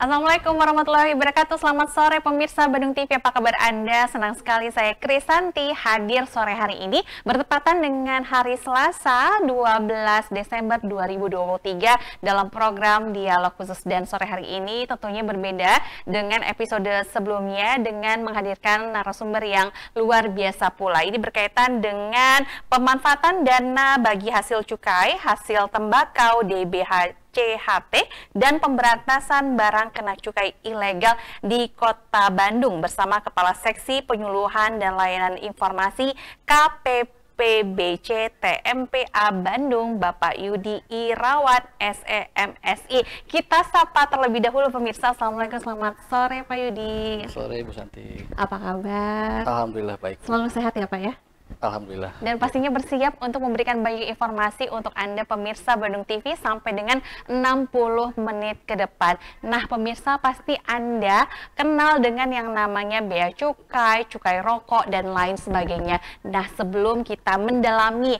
Assalamualaikum warahmatullahi wabarakatuh. Selamat sore pemirsa Bandung TV. Apa kabar Anda? Senang sekali saya Krisanti hadir sore hari ini bertepatan dengan hari Selasa 12 Desember 2023 dalam program Dialog Khusus. Dan sore hari ini tentunya berbeda dengan episode sebelumnya dengan menghadirkan narasumber yang luar biasa pula. Ini berkaitan dengan pemanfaatan dana bagi hasil cukai, hasil tembakau, DBH CHT dan pemberantasan barang kena cukai ilegal di Kota Bandung bersama Kepala Seksi Penyuluhan dan Layanan Informasi KPPBC TMPA Bandung, Bapak Yudi Irawan SEMSI. Kita sapa terlebih dahulu pemirsa. Assalamualaikum, selamat sore Pak Yudi. Sore Bu Santi. Apa kabar? Alhamdulillah baik. Selalu sehat ya Pak ya? Alhamdulillah. Dan pastinya bersiap untuk memberikan banyak informasi untuk Anda pemirsa Bandung TV sampai dengan 60 menit ke depan. Nah pemirsa, pasti Anda kenal dengan yang namanya bea cukai, cukai rokok, dan lain sebagainya. Nah sebelum kita mendalami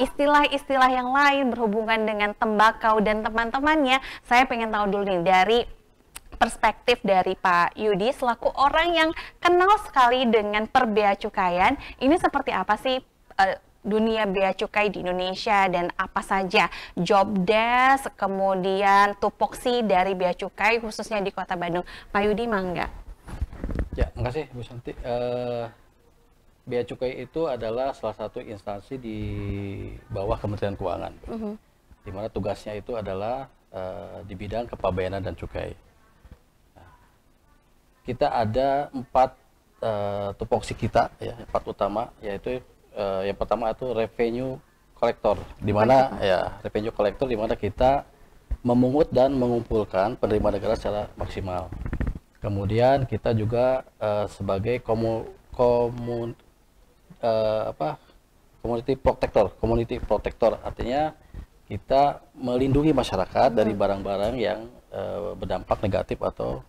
istilah-istilah yang lain berhubungan dengan tembakau dan teman-temannya, saya pengen tahu dulu nih dari perspektif dari Pak Yudi selaku orang yang kenal sekali dengan perbea cukaian, ini seperti apa sih dunia bea cukai di Indonesia dan apa saja job desk, kemudian tupoksi dari bea cukai khususnya di Kota Bandung. Pak Yudi, mangga. Ya, makasih Bu Santi. Bea cukai itu adalah salah satu instansi di bawah Kementerian Keuangan, di mana tugasnya itu adalah di bidang kepabeanan dan cukai. Kita ada 4 tupoksi kita, ya, 4 utama, yaitu yang pertama itu revenue collector, di mana ya revenue collector di mana kita memungut dan mengumpulkan penerimaan negara secara maksimal. Kemudian kita juga sebagai community protector, artinya kita melindungi masyarakat dari barang-barang yang berdampak negatif atau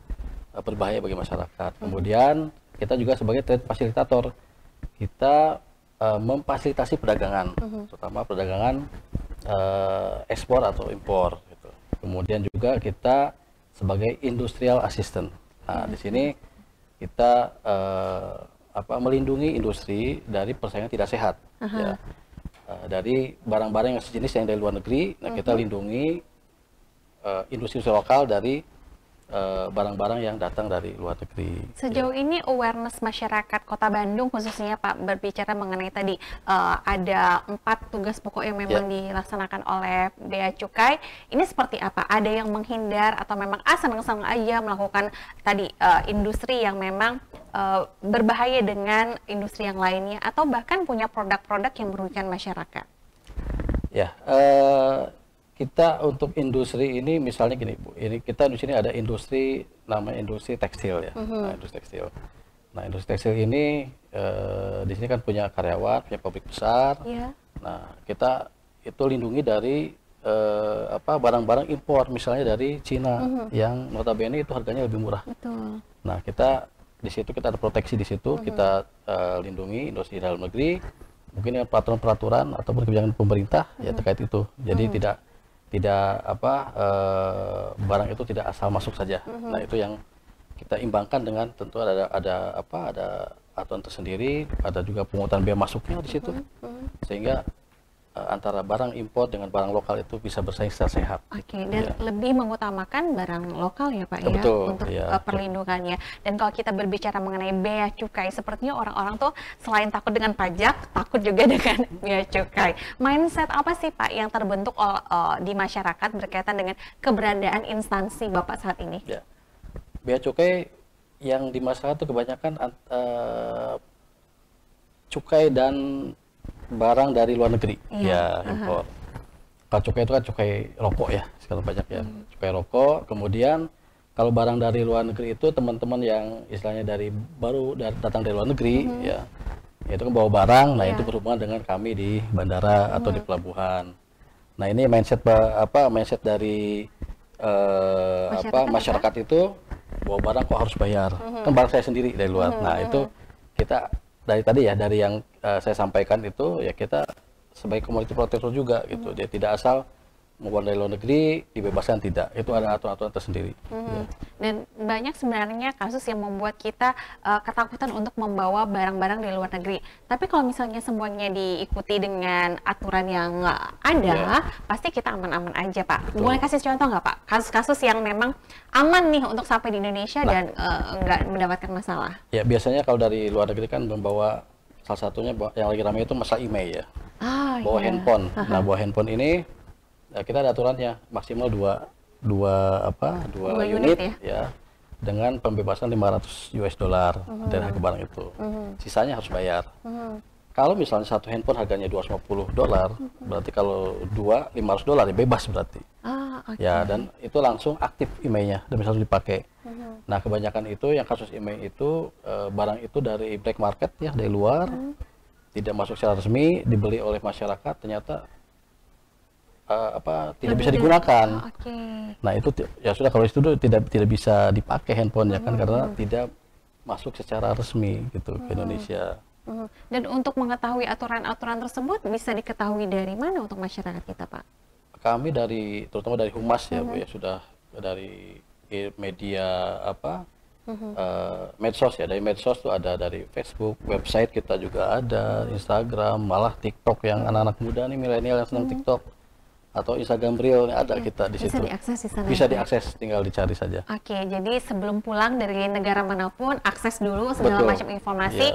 berbahaya bagi masyarakat. Kemudian kita juga sebagai trade fasilitator, kita memfasilitasi perdagangan, terutama perdagangan ekspor atau impor. Gitu. Kemudian juga kita sebagai industrial assistant. Nah, di sini kita melindungi industri dari persaingan tidak sehat, ya. Dari barang-barang yang sejenis yang dari luar negeri. Nah, kita lindungi industri lokal dari barang-barang yang datang dari luar negeri. Sejauh ini awareness masyarakat Kota Bandung khususnya Pak berbicara mengenai tadi ada 4 tugas pokok yang memang dilaksanakan oleh bea cukai. Ini seperti apa? Ada yang menghindar atau memang senang-senang aja melakukan tadi industri yang memang berbahaya dengan industri yang lainnya atau bahkan punya produk-produk yang merugikan masyarakat? Ya, kita untuk industri ini misalnya gini Bu, ini kita di sini ada industri namanya industri tekstil ya. Nah, industri tekstil. Nah, industri tekstil ini di sini kan punya karyawan, punya pabrik besar. Nah, kita itu lindungi dari barang-barang impor misalnya dari Cina yang notabene itu harganya lebih murah. Nah, kita di situ kita ada proteksi di situ, kita lindungi industri dalam negeri, mungkin dengan peraturan-peraturan atau kebijakan pemerintah ya terkait itu. Jadi barang itu tidak asal masuk saja. Nah, itu yang kita imbangkan dengan tentu ada aturan tersendiri, ada juga pungutan bea masuknya di situ. Sehingga antara barang impor dengan barang lokal itu bisa bersaing secara sehat. Oke, dan lebih mengutamakan barang lokal ya Pak ya, untuk perlindungannya. Dan kalau kita berbicara mengenai bea cukai, sepertinya orang-orang tuh selain takut dengan pajak, takut juga dengan bea cukai. Mindset apa sih Pak yang terbentuk di masyarakat berkaitan dengan keberadaan instansi Bapak saat ini? Ya. Bea cukai yang di masyarakat itu kebanyakan cukai dan barang dari luar negeri, impor. Kalau cukai itu kan cukai rokok ya, sekarang banyak ya, cukai rokok. Kemudian kalau barang dari luar negeri itu teman-teman yang istilahnya datang dari luar negeri, ya, itu kan bawa barang. Nah, itu berhubungan dengan kami di bandara atau di pelabuhan. Nah, ini mindset dari masyarakat itu bawa barang kok harus bayar, kan barang saya sendiri dari luar. Nah, itu kita dari tadi ya, dari yang saya sampaikan itu ya, kita sebagai commodity protector juga gitu. Dia tidak asal membuat dari luar negeri dibebaskan, tidak. Itu ada aturan-aturan tersendiri. Ya. Dan banyak sebenarnya kasus yang membuat kita ketakutan untuk membawa barang-barang dari luar negeri. Tapi kalau misalnya semuanya diikuti dengan aturan yang ada, pasti kita aman-aman aja, Pak. Betul. Boleh kasih contoh nggak, Pak? Kasus-kasus yang memang aman nih untuk sampai di Indonesia dan nggak mendapatkan masalah. Ya, biasanya kalau dari luar negeri kan membawa, salah satunya yang lagi ramai itu masalah email ya. Bawa handphone. Nah, bawa handphone ini kita ada aturannya, maksimal dua unit ya, dengan pembebasan 500 US dollar dari harga barang itu. Sisanya harus bayar. Kalau misalnya satu handphone harganya 250 dolar, berarti kalau dua 500 dolar ya bebas berarti. Ya, dan itu langsung aktif emailnya dan bisa dipakai. Nah, kebanyakan itu yang kasus email itu barang itu dari black market ya, dari luar, tidak masuk secara resmi, dibeli oleh masyarakat, ternyata tidak bisa digunakan. Nah, itu ya sudah, kalau itu tidak bisa dipakai handphonenya kan, karena tidak masuk secara resmi gitu ke Indonesia. Dan untuk mengetahui aturan-aturan tersebut bisa diketahui dari mana untuk masyarakat kita, Pak? Kami terutama dari Humas ya, Bu, ya, sudah dari media medsos ya, dari medsos tuh ada dari Facebook, website kita juga ada, Instagram, malah TikTok yang anak-anak muda nih, milenial yang senang TikTok, atau Instagram Reel ada kita di situ. Bisa diakses di sana. Bisa diakses, tinggal dicari saja. Oke, jadi sebelum pulang dari negara manapun, akses dulu segala macam informasi,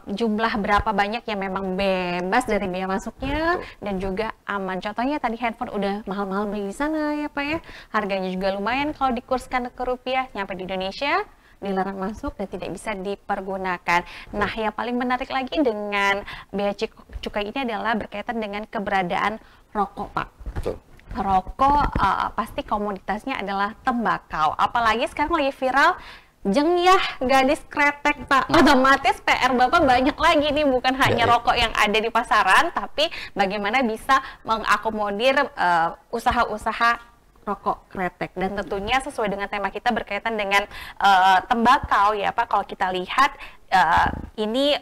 jumlah berapa banyak yang memang bebas dari biaya masuknya dan juga aman. Contohnya tadi handphone udah mahal-mahal beli di sana ya, Pak ya. Harganya juga lumayan kalau dikurskan ke rupiah, nyampe di Indonesia dilarang masuk dan tidak bisa dipergunakan. Nah, yang paling menarik lagi dengan bea cukai ini adalah berkaitan dengan keberadaan rokok, Pak. Betul. Rokok pasti komoditasnya adalah tembakau. Apalagi sekarang lagi viral jengyah gadis kretek, Pak. Otomatis PR Bapak banyak lagi nih, bukan hanya rokok yang ada di pasaran, tapi bagaimana bisa mengakomodir usaha-usaha rokok kretek. Dan tentunya sesuai dengan tema kita berkaitan dengan tembakau ya, Pak. Kalau kita lihat ini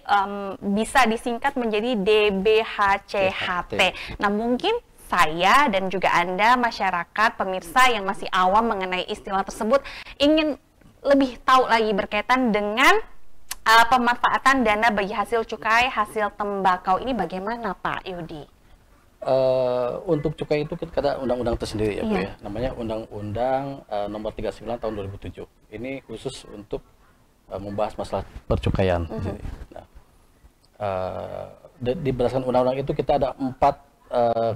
bisa disingkat menjadi DBHCHT. Nah, mungkin saya dan juga Anda masyarakat pemirsa yang masih awam mengenai istilah tersebut ingin lebih tahu lagi berkaitan dengan pemanfaatan dana bagi hasil cukai hasil tembakau ini bagaimana, Pak Yudi? Untuk cukai itu kita ada undang-undang tersendiri ya, Bu, ya. Namanya Undang-Undang Nomor 39 tahun 2007. Ini khusus untuk membahas masalah percukaian. Nah, di berdasarkan undang-undang itu kita ada 4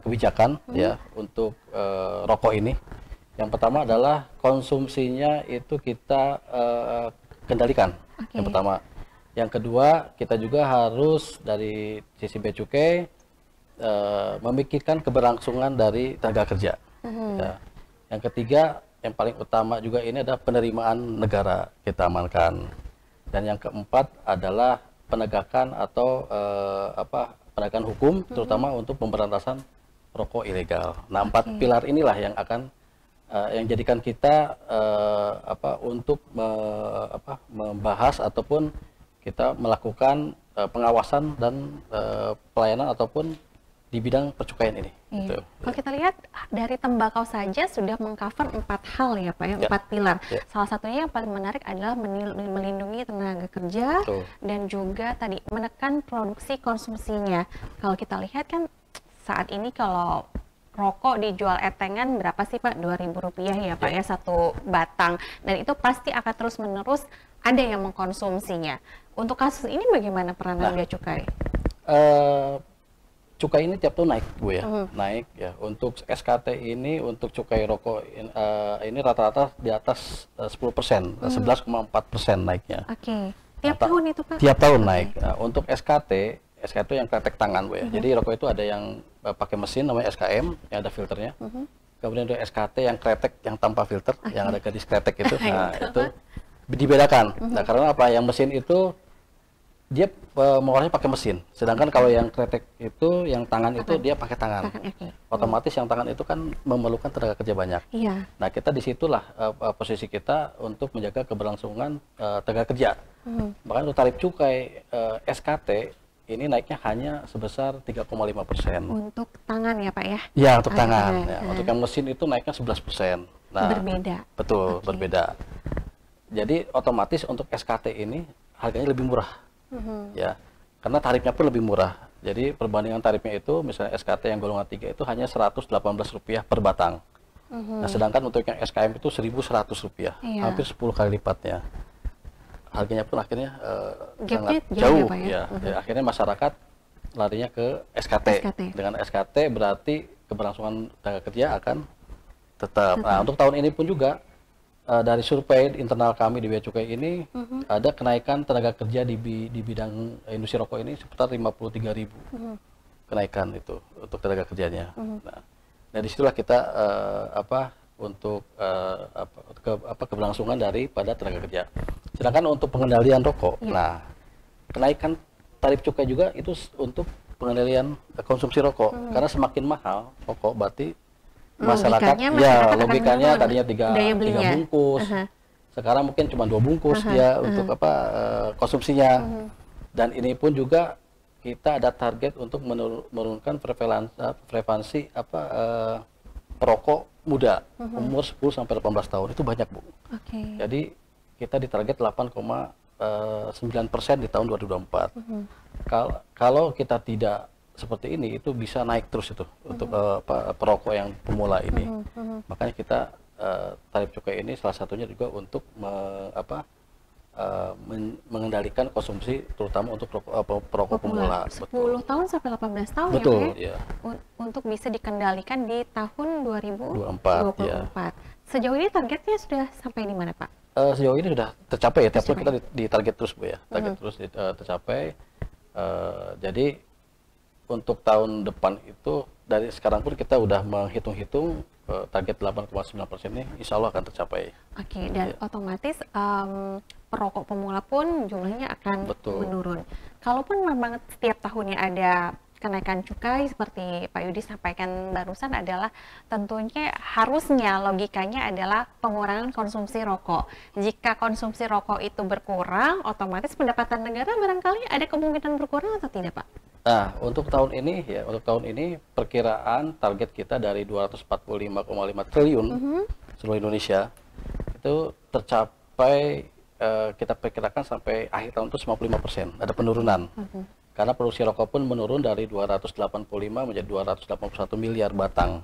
kebijakan ya untuk rokok ini. Yang pertama adalah konsumsinya itu kita kendalikan. Yang pertama. Yang kedua, kita juga harus dari sisi bea cukai memikirkan keberlangsungan dari tenaga kerja. Ya. Yang ketiga, yang paling utama juga ini adalah penerimaan negara kita amankan. Dan yang keempat adalah penegakan atau penegakan hukum, terutama untuk pemberantasan rokok ilegal. Nah, 4 pilar inilah yang akan yang jadikan kita untuk membahas ataupun kita melakukan pengawasan dan pelayanan ataupun di bidang percukaian ini. Gitu. Kalau kita lihat dari tembakau saja sudah mengcover 4 hal ya, Pak ya, 4 pilar. Salah satunya yang paling menarik adalah melindungi tenaga kerja dan juga tadi menekan produksi konsumsinya. Kalau kita lihat kan saat ini kalau rokok dijual etengan berapa sih, Pak? Rp2.000 ya, Pak ya, satu batang. Dan itu pasti akan terus-menerus ada yang mengkonsumsinya. Untuk kasus ini bagaimana peranan bea cukai? Cukai ini tiap tahun naik, Bu ya, naik ya. Untuk SKT ini, untuk cukai rokok ini rata-rata di atas 10%, 11,4% naiknya. Oke, tiap tahun itu, Pak? Tiap tahun naik. Nah, untuk SKT itu yang kretek tangan, Bu ya. Jadi rokok itu ada yang pakai mesin namanya SKM, yang ada filternya. Kemudian ada SKT yang kretek, yang tanpa filter, yang ada gadis kretek itu. Nah, itu dibedakan. Nah, karena apa? Yang mesin itu dia mengolahnya pakai mesin. Sedangkan kalau yang kretek itu, yang tangan itu dia pakai tangan. Otomatis yang tangan itu kan memerlukan tenaga kerja banyak. Iya. Nah, kita di situlah posisi kita untuk menjaga keberlangsungan tenaga kerja. Bahkan untuk tarif cukai SKT ini naiknya hanya sebesar 3,5%. Untuk tangan ya Pak ya? Ya, untuk tangan. Ya. Untuk yang mesin itu naiknya 11%. Nah, berbeda. Betul, berbeda. Jadi otomatis untuk SKT ini harganya lebih murah. Ya, karena tarifnya pun lebih murah. Jadi perbandingan tarifnya itu, misalnya SKT yang golongan 3 itu hanya Rp118 per batang. Nah, sedangkan untuk yang SKM itu Rp1.100, hampir 10 kali lipatnya. Harganya pun akhirnya sangat jauh. Ya, ya, akhirnya masyarakat larinya ke SKT. Dengan SKT berarti keberlangsungan tenaga kerja akan tetap. Nah, untuk tahun ini pun juga dari survei internal kami di Bea Cukai ini ada kenaikan tenaga kerja di bidang industri rokok ini sekitar 53.000 kenaikan itu untuk tenaga kerjanya. Nah, dari situlah kita untuk keberlangsungan daripada tenaga kerja. Sedangkan untuk pengendalian rokok, nah kenaikan tarif cukai juga itu untuk pengendalian konsumsi rokok karena semakin mahal rokok berarti masyarakat logikanya tadinya tiga bungkus, sekarang mungkin cuma 2 bungkus dia untuk konsumsinya. Dan ini pun juga kita ada target untuk menurunkan prevalensi perokok muda umur 10 sampai 18 tahun itu banyak, Bu. Jadi kita ditarget 8,9% di tahun 2024. Kalau kita tidak seperti ini itu bisa naik terus itu untuk perokok yang pemula ini. Makanya kita tarif cukai ini salah satunya juga untuk mengendalikan konsumsi terutama untuk perokok pemula. 10 tahun sampai 18 tahun. Betul, ya. Untuk bisa dikendalikan di tahun 2024. Ya. Sejauh ini targetnya sudah sampai di mana, Pak? Sejauh ini sudah tercapai ya. Tiap tahun kita di target terus, Bu ya. Target terus tercapai. Jadi untuk tahun depan itu dari sekarang pun kita udah menghitung-hitung target 8,9% ini insya Allah akan tercapai. Dan otomatis perokok pemula pun jumlahnya akan menurun. Kalaupun memang setiap tahunnya ada kenaikan cukai seperti Pak Yudi sampaikan barusan adalah tentunya harusnya logikanya adalah pengurangan konsumsi rokok. Jika konsumsi rokok itu berkurang, otomatis pendapatan negara barangkali ada kemungkinan berkurang atau tidak, Pak? Nah, untuk tahun ini perkiraan target kita dari 245,5 triliun seluruh Indonesia itu tercapai, kita perkirakan sampai akhir tahun itu 55%, ada penurunan. Karena produksi rokok pun menurun dari 285 menjadi 281 miliar batang.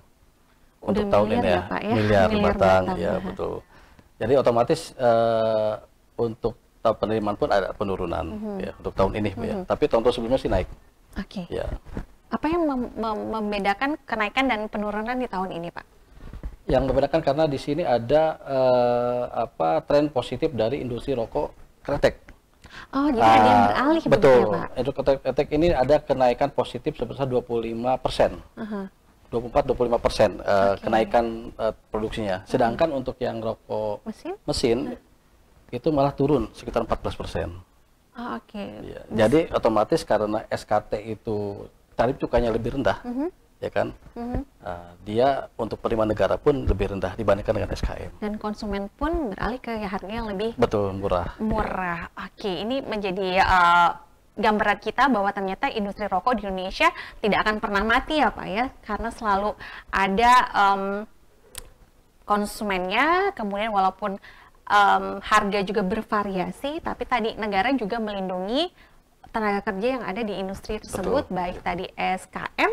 Untuk tahun ini ya, miliar batang, ya betul. Jadi otomatis untuk penerimaan pun ada penurunan ya untuk tahun ini, ya. Tapi tahun-tahun sebelumnya sih naik. Ya. Apa yang membedakan kenaikan dan penurunan di tahun ini, Pak? Yang membedakan karena di sini ada tren positif dari industri rokok kretek. Jadi ada yang beralih betul, Pak? Untuk kretek ini ada kenaikan positif sebesar 25%. 24-25% kenaikan produksinya. Sedangkan untuk yang rokok mesin itu malah turun sekitar 14%. Ya, jadi otomatis karena SKT itu tarif cukainya lebih rendah, ya kan? Dia untuk penerimaan negara pun lebih rendah dibandingkan dengan SKM. Dan konsumen pun beralih ke harga yang lebih murah. Ini menjadi gambaran kita bahwa ternyata industri rokok di Indonesia tidak akan pernah mati ya Pak ya, karena selalu ada konsumennya, kemudian walaupun harga juga bervariasi, tapi tadi negara juga melindungi tenaga kerja yang ada di industri tersebut, baik tadi SKM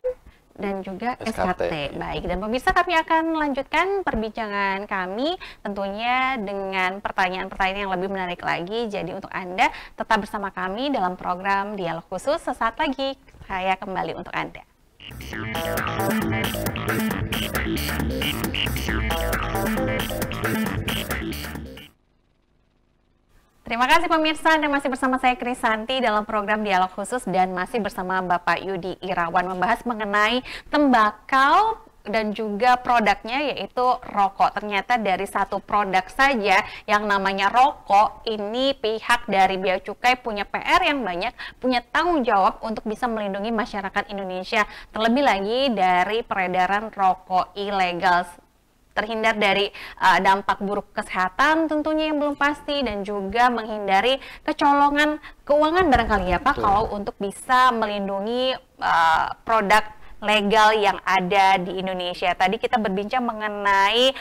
dan juga SKT. Baik, dan pemirsa kami akan melanjutkan perbincangan kami tentunya dengan pertanyaan-pertanyaan yang lebih menarik lagi. Jadi untuk Anda tetap bersama kami dalam program Dialog Khusus. Sesaat lagi saya kembali untuk Anda. Terima kasih pemirsa, Anda masih bersama saya Krisanti dalam program Dialog Khusus dan masih bersama Bapak Yudi Irawan membahas mengenai tembakau dan juga produknya yaitu rokok. Ternyata dari satu produk saja yang namanya rokok ini pihak dari Bea Cukai punya PR yang banyak, punya tanggung jawab untuk bisa melindungi masyarakat Indonesia. Terlebih lagi dari peredaran rokok ilegal, terhindar dari dampak buruk kesehatan tentunya yang belum pasti, dan juga menghindari kecolongan keuangan barangkali ya Pak. Betul. Kalau untuk bisa melindungi produk legal yang ada di Indonesia. Tadi kita berbincang mengenai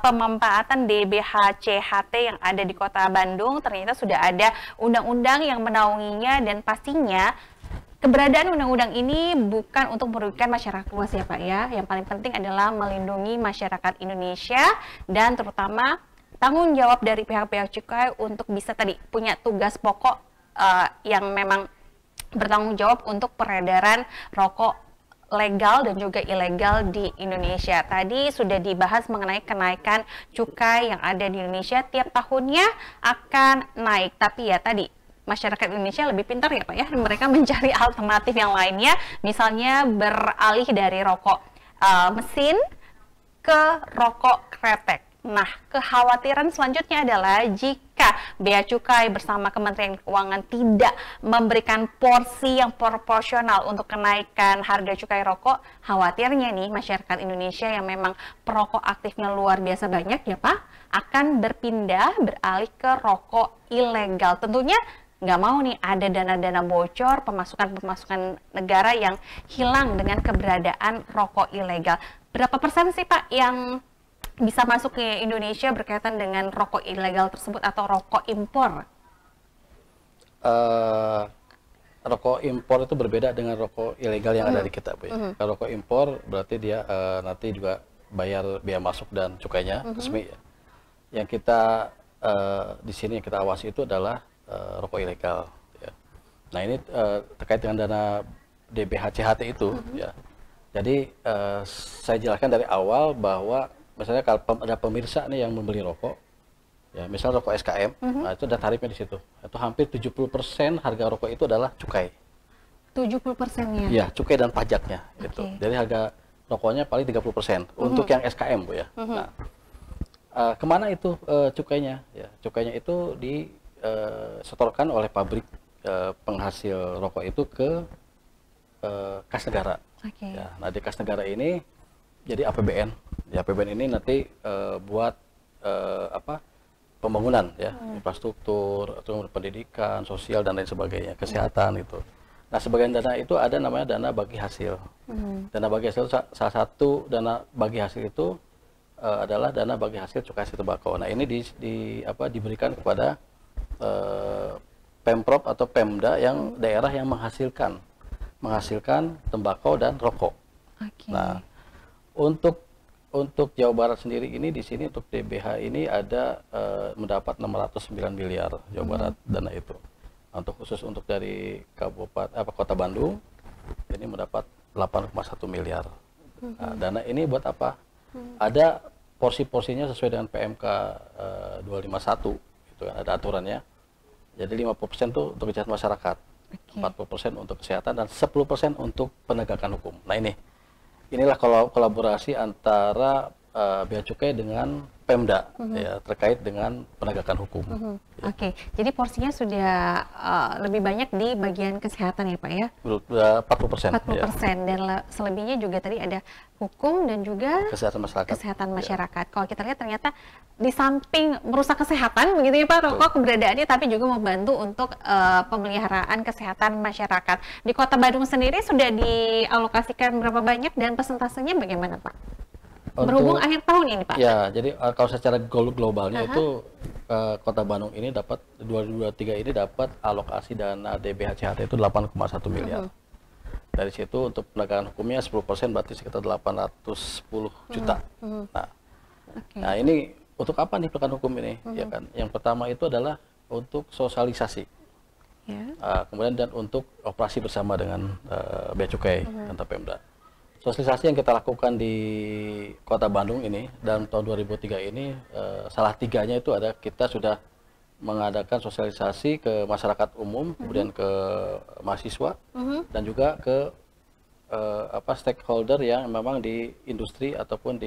pemanfaatan DBHCHT yang ada di Kota Bandung. Ternyata sudah ada undang-undang yang menaunginya, dan pastinya keberadaan undang-undang ini bukan untuk merugikan masyarakat luas ya Pak ya. Yang paling penting adalah melindungi masyarakat Indonesia, dan terutama tanggung jawab dari pihak Bea Cukai untuk bisa tadi punya tugas pokok yang memang bertanggung jawab untuk peredaran rokok legal dan juga ilegal di Indonesia. Tadi sudah dibahas mengenai kenaikan cukai yang ada di Indonesia, tiap tahunnya akan naik. Tapi ya tadi masyarakat Indonesia lebih pintar ya Pak ya, mereka mencari alternatif yang lainnya, misalnya beralih dari rokok mesin ke rokok kretek. Nah, kekhawatiran selanjutnya adalah jika Bea Cukai bersama Kementerian Keuangan tidak memberikan porsi yang proporsional untuk kenaikan harga cukai rokok, khawatirnya nih masyarakat Indonesia yang memang perokok aktifnya luar biasa banyak ya Pak, akan beralih ke rokok ilegal. Tentunya nggak mau nih ada dana-dana bocor, pemasukan negara yang hilang dengan keberadaan rokok ilegal. Berapa persen sih Pak yang bisa masuk ke Indonesia berkaitan dengan rokok ilegal tersebut atau rokok impor? Rokok impor itu berbeda dengan rokok ilegal yang ada di kita, Bu. Kalau rokok impor berarti dia nanti juga bayar biaya masuk dan cukainya resmi ya. Yang kita di sini yang kita awasi itu adalah rokok ilegal ya. Nah, ini terkait dengan dana DBHCHT itu ya. Jadi saya jelaskan dari awal bahwa misalnya kalau ada pemirsa nih yang membeli rokok, ya misalnya rokok SKM, nah itu ada tarifnya di situ. Itu hampir 70% harga rokok itu adalah cukai. 70%-nya? Iya, cukai dan pajaknya gitu. Jadi harga rokoknya paling 30% untuk yang SKM, Bu ya. Nah, kemana itu cukainya? Ya, cukainya itu disetorkan oleh pabrik penghasil rokok itu ke kas negara. Ya, nah di kas negara ini jadi APBN. Di APBN ini nanti buat pembangunan ya, infrastruktur, atau pendidikan, sosial dan lain sebagainya, kesehatan itu. Nah, sebagian dana itu ada namanya dana bagi hasil. Dana bagi hasil, salah satu dana bagi hasil itu adalah dana bagi hasil cukai hasil tembakau. Nah, ini diberikan kepada Pemprov atau Pemda yang daerah yang menghasilkan tembakau dan rokok. Nah, untuk Jawa Barat sendiri ini di sini untuk DBH ini ada mendapat 609 miliar Jawa Barat dana itu. Untuk khusus untuk dari Kota Bandung ini mendapat 8,1 miliar. Nah, dana ini buat apa? Ada porsi-porsinya sesuai dengan PMK 251 gitu kan, ada aturannya. Jadi 50% itu untuk kesehatan masyarakat, 40% untuk kesehatan dan 10% untuk penegakan hukum. Nah, inilah kolaborasi antara Bea Cukai dengan Pemda ya, terkait dengan penegakan hukum. Ya. Jadi porsinya sudah lebih banyak di bagian kesehatan ya Pak ya? 40%. 40% ya. Dan selebihnya juga tadi ada hukum dan juga kesehatan masyarakat. Ya. Kalau kita lihat ternyata di samping merusak kesehatan begitu ya Pak, rokok keberadaannya, tapi juga membantu untuk pemeliharaan kesehatan masyarakat. Di Kota Bandung sendiri sudah dialokasikan berapa banyak dan persentasenya bagaimana Pak? Berhubung akhir tahun ini Pak. Ya, jadi kalau secara globalnya itu Kota Bandung ini dapat 2023 ini dapat alokasi dana DBHCHT itu 8,1 miliar. Dari situ untuk penegakan hukumnya 10% berarti sekitar 810 juta. Nah, ini untuk apa nih penegakan hukum ini? Ya kan, yang pertama itu adalah untuk sosialisasi. Kemudian dan untuk operasi bersama dengan Bea Cukai dan Pemda. Sosialisasi yang kita lakukan di Kota Bandung ini dalam tahun 2003 ini salah tiganya itu ada kita sudah mengadakan sosialisasi ke masyarakat umum, kemudian ke mahasiswa dan juga ke stakeholder yang memang di industri ataupun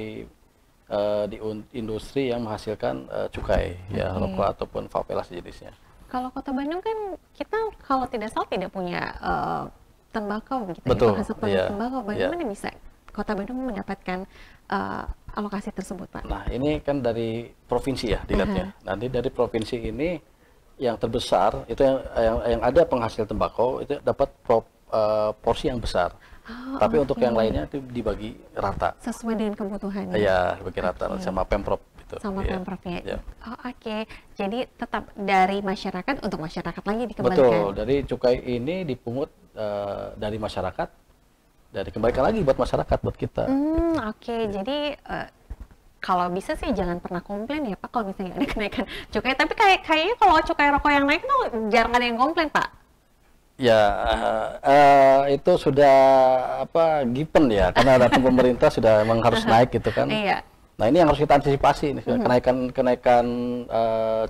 industri yang menghasilkan cukai, ya rokok ataupun vapela sejenisnya. Kalau Kota Bandung kan kita kalau tidak salah tidak punya tembakau gitu. Betul, ya, penghasil tembakau. Bagaimana bisa Kota Bandung mendapatkan alokasi tersebut, Pak? Nah, ini kan dari provinsi ya dilihatnya. Nanti dari provinsi ini yang terbesar itu yang ada penghasil tembakau itu dapat porsi yang besar. Tapi untuk yang lainnya itu dibagi rata. Sesuai dengan kebutuhannya. Iya, dibagi rata sama Pemprov gitu. Sama Pemprovnya. Ya. Oke. Jadi tetap dari masyarakat untuk masyarakat lagi dikembalikan. Betul. Dari cukai ini dipungut dari masyarakat dan dikembalikan lagi buat masyarakat, buat kita. Oke. Jadi kalau bisa sih jangan pernah komplain ya Pak kalau misalnya ada kenaikan cukai. Tapi kayaknya kalau cukai rokok yang naik tuh jarang ada yang komplain, Pak. Ya, itu sudah given ya, karena data pemerintah sudah memang harus naik gitu kan. Iya. Nah, ini yang harus kita antisipasi nih, kenaikan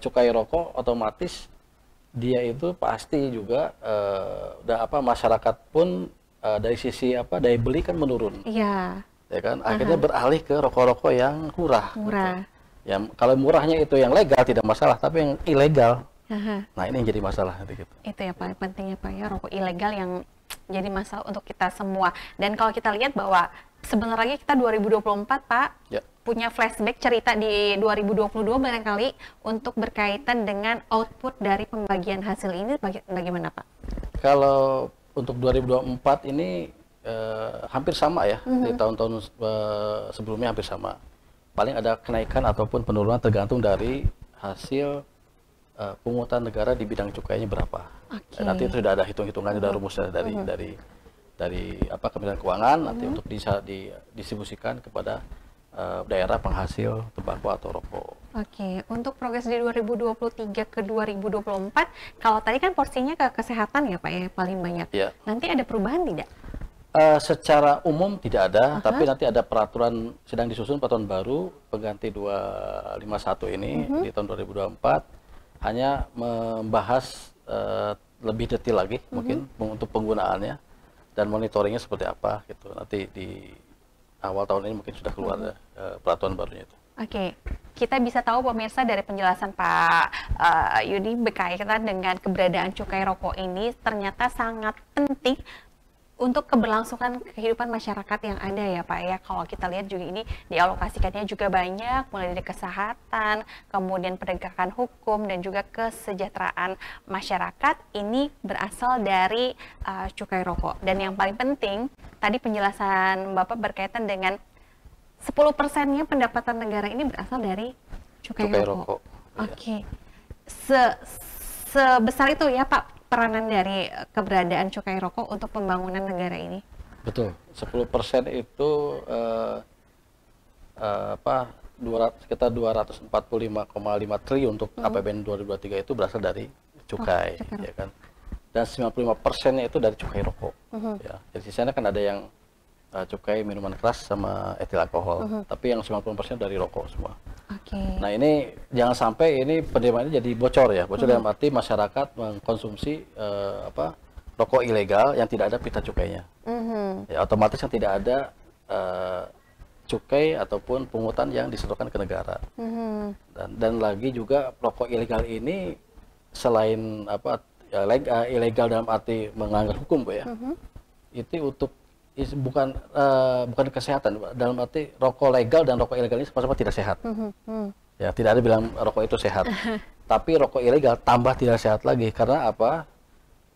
cukai rokok otomatis dia itu pasti juga masyarakat pun dari sisi daya beli kan menurun. Iya. Ya kan, akhirnya beralih ke rokok-rokok yang murah. Murah. Gitu. Ya, kalau murahnya itu yang legal tidak masalah, tapi yang ilegal, nah ini yang jadi masalah gitu. Itu ya paling penting ya Pak ya, rokok ilegal yang jadi masalah untuk kita semua. Dan kalau kita lihat bahwa sebentar lagi kita 2024 Pak, punya flashback cerita di 2022 barangkali untuk berkaitan dengan output dari pembagian hasil ini bagaimana Pak? Kalau untuk 2024 ini hampir sama ya, di tahun-tahun sebelumnya hampir sama. Paling ada kenaikan ataupun penurunan tergantung dari hasil pungutan negara di bidang cukainya berapa. Nanti itu sudah ada hitung-hitungannya, sudah rumusnya dari Kementerian Keuangan nanti untuk didistribusikan kepada daerah penghasil tembakau atau rokok. Oke, untuk progres di 2023 ke 2024, kalau tadi kan porsinya ke kesehatan ya Pak ya paling banyak. Ya. Nanti ada perubahan tidak? Secara umum tidak ada, tapi nanti ada peraturan sedang disusun, peraturan baru pengganti 251 ini di tahun 2024 hanya membahas lebih detail lagi mungkin untuk penggunaannya dan monitoringnya seperti apa gitu. Nanti di awal tahun ini mungkin sudah keluar peraturan barunya itu. Oke, kita bisa tahu pemirsa dari penjelasan Pak Yudi berkaitan dengan keberadaan cukai rokok ini ternyata sangat penting untuk keberlangsungan kehidupan masyarakat yang ada ya Pak ya. Kalau kita lihat juga ini dialokasikannya juga banyak, mulai dari kesehatan, kemudian penegakan hukum dan juga kesejahteraan masyarakat ini berasal dari cukai rokok. Dan yang paling penting tadi penjelasan Bapak berkaitan dengan 10%-nya pendapatan negara ini berasal dari cukai rokok. Oke. Sebesar itu ya Pak peranan dari keberadaan cukai rokok untuk pembangunan negara ini? Betul, 10% itu sekitar 245,5 triliun untuk APBN 2023 itu berasal dari cukai, ya kan. Dan 95%-nya itu dari cukai rokok. Ya. Jadi sisanya kan ada yang cukai minuman keras sama etil alkohol, tapi yang 90% dari rokok semua. Nah ini jangan sampai ini penerimaan ini jadi bocor ya, bocor dalam arti masyarakat mengkonsumsi rokok ilegal yang tidak ada pita cukainya. Ya, otomatis yang tidak ada cukai ataupun pungutan yang disetorkan ke negara. Dan lagi juga rokok ilegal ini selain ilegal dalam arti melanggar hukum Bu ya, itu bukan kesehatan, dalam arti rokok legal dan rokok ilegal ini sama-sama tidak sehat. Ya, tidak ada bilang rokok itu sehat. Tapi rokok ilegal tambah tidak sehat lagi karena apa?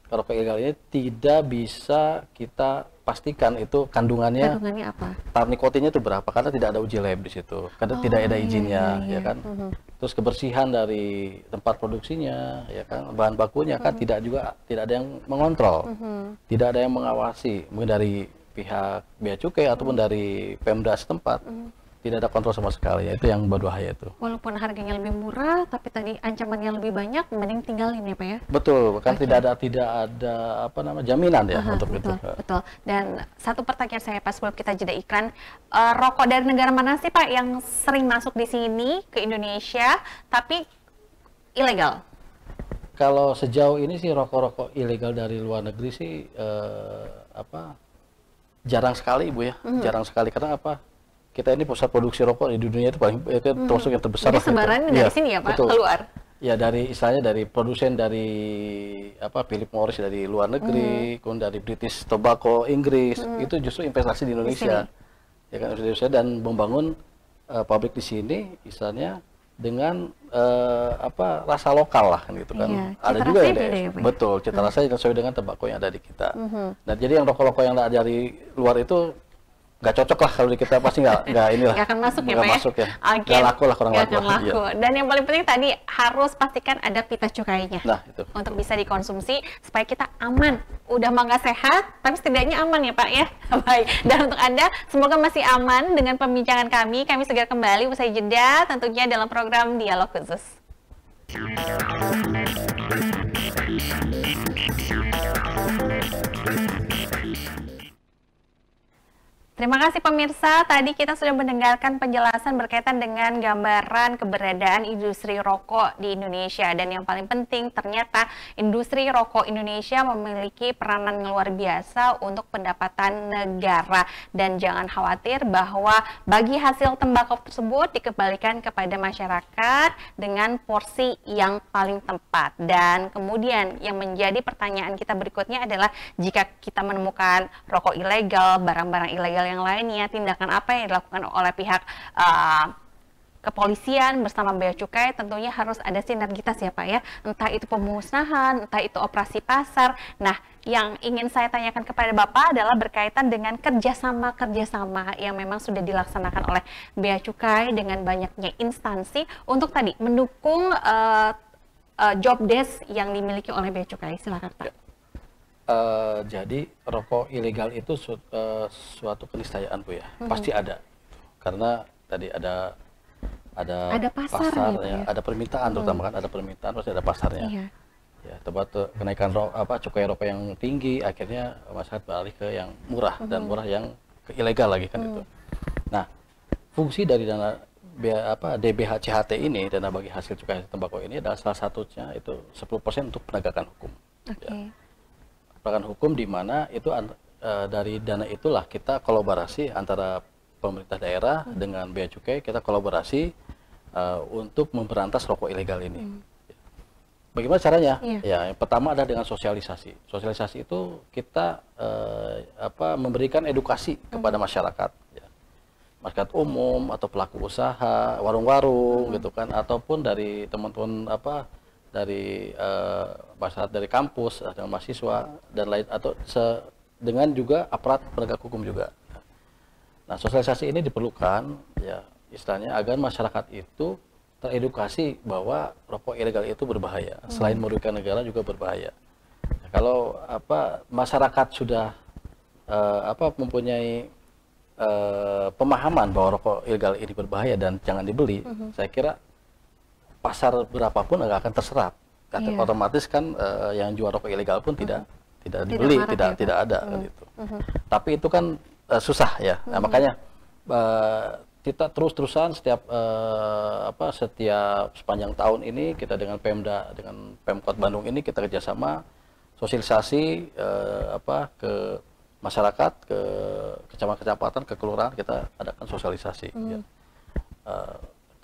Rokok ilegal ini tidak bisa kita pastikan itu kandungannya apa? Tar nikotinnya itu berapa karena tidak ada uji lab di situ. Karena tidak ada izinnya, ya kan? Terus kebersihan dari tempat produksinya, ya kan? Bahan bakunya kan tidak ada yang mengontrol. Tidak ada yang mengawasi, mungkin dari pihak bea cukai ataupun dari Pemda setempat tidak ada kontrol sama sekali. Itu yang berbahaya itu. Walaupun harganya lebih murah tapi tadi ancamannya lebih banyak, mending tinggalin ya Pak ya. Betul, kan tidak ada jaminan ya untuk betul, itu. Betul. Dan satu pertanyaan saya pas sebelum kita jeda iklan, rokok dari negara mana sih Pak yang sering masuk di sini ke Indonesia tapi ilegal? Kalau sejauh ini sih rokok-rokok ilegal dari luar negeri sih jarang sekali Ibu ya, jarang sekali. Karena apa? Kita ini pusat produksi rokok di dunia itu termasuk yang terbesar. Jadi sebarannya dari sini ya Pak, betul. keluar? Ya dari istilahnya dari produsen dari Philip Morris dari luar negeri, kemudian dari British Tobacco Inggris, itu justru investasi di Indonesia. Ya kan, Indonesia, dan membangun pabrik di sini istilahnya dengan rasa lokal lah kan gitu kan. Iya, Ada juga yang betul, cita rasanya sesuai dengan tembakau yang ada di kita. Nah, jadi yang rokok-rokok yang ada dari luar itu nggak cocok lah kalau di kita, pasti nggak inilah. Nggak akan masuk ya Pak ya? Oke. Nggak laku lah, kurang laku. Iya. Dan yang paling penting tadi harus pastikan ada pita cukainya. Nah, itu. Untuk bisa dikonsumsi supaya kita aman. Udah mah nggak sehat, tapi setidaknya aman ya Pak ya. Baik. Dan untuk Anda, semoga masih aman dengan pembincangan kami. Kami segera kembali usai jeda tentunya dalam program Dialog Khusus. Terima kasih pemirsa, tadi kita sudah mendengarkan penjelasan berkaitan dengan gambaran keberadaan industri rokok di Indonesia. Dan yang paling penting ternyata industri rokok Indonesia memiliki peranan luar biasa untuk pendapatan negara. Dan jangan khawatir bahwa bagi hasil tembakau tersebut dikembalikan kepada masyarakat dengan porsi yang paling tepat. Dan kemudian yang menjadi pertanyaan kita berikutnya adalah jika kita menemukan rokok ilegal, barang-barang ilegal yang lainnya, tindakan apa yang dilakukan oleh pihak kepolisian bersama Bea Cukai? Tentunya harus ada sinergitas ya Pak ya, entah itu pemusnahan, entah itu operasi pasar. Nah, yang ingin saya tanyakan kepada Bapak adalah berkaitan dengan kerjasama yang memang sudah dilaksanakan oleh Bea Cukai dengan banyaknya instansi untuk tadi mendukung job desk yang dimiliki oleh Bea Cukai. Silakan Pak. Jadi rokok ilegal itu suatu keniscayaan Bu ya, pasti ada, karena tadi ada pasar gitu ya? Ada permintaan, terutama kan ada permintaan, pasti ada pasarnya. Iya. Ya, tempat kenaikan cukai rokok yang tinggi, akhirnya masyarakat beralih ke yang murah dan murah yang ke ilegal lagi kan itu. Nah, fungsi dari dana DBHCHT ini, dana bagi hasil cukai tembakau ini, adalah salah satunya itu 10% untuk penegakan hukum. Ya. Penegakan hukum di mana itu dari dana itulah kita kolaborasi antara pemerintah daerah dengan Bea Cukai, kita kolaborasi untuk memberantas rokok ilegal ini. Bagaimana caranya? Ya, yang pertama adalah dengan sosialisasi. Sosialisasi itu kita memberikan edukasi kepada masyarakat, ya. Masyarakat umum atau pelaku usaha, warung-warung gitu kan, ataupun dari teman-teman dari masyarakat dari kampus, dengan mahasiswa dan lain, atau dengan juga aparat penegak hukum juga. Nah, sosialisasi ini diperlukan ya istilahnya agar masyarakat itu teredukasi bahwa rokok ilegal itu berbahaya. Selain merugikan negara juga berbahaya. Nah, kalau masyarakat sudah mempunyai pemahaman bahwa rokok ilegal ini berbahaya dan jangan dibeli, saya kira pasar berapapun agak akan terserap. Otomatis kan yang jual rokok ilegal pun tidak dibeli, tidak ada gitu. Tapi itu kan susah ya. Nah, makanya kita terus-terusan setiap sepanjang tahun ini kita dengan Pemda, dengan Pemkot Bandung ini kita kerjasama sosialisasi ke masyarakat, ke kecamatan, ke kelurahan, kita adakan sosialisasi. Ya.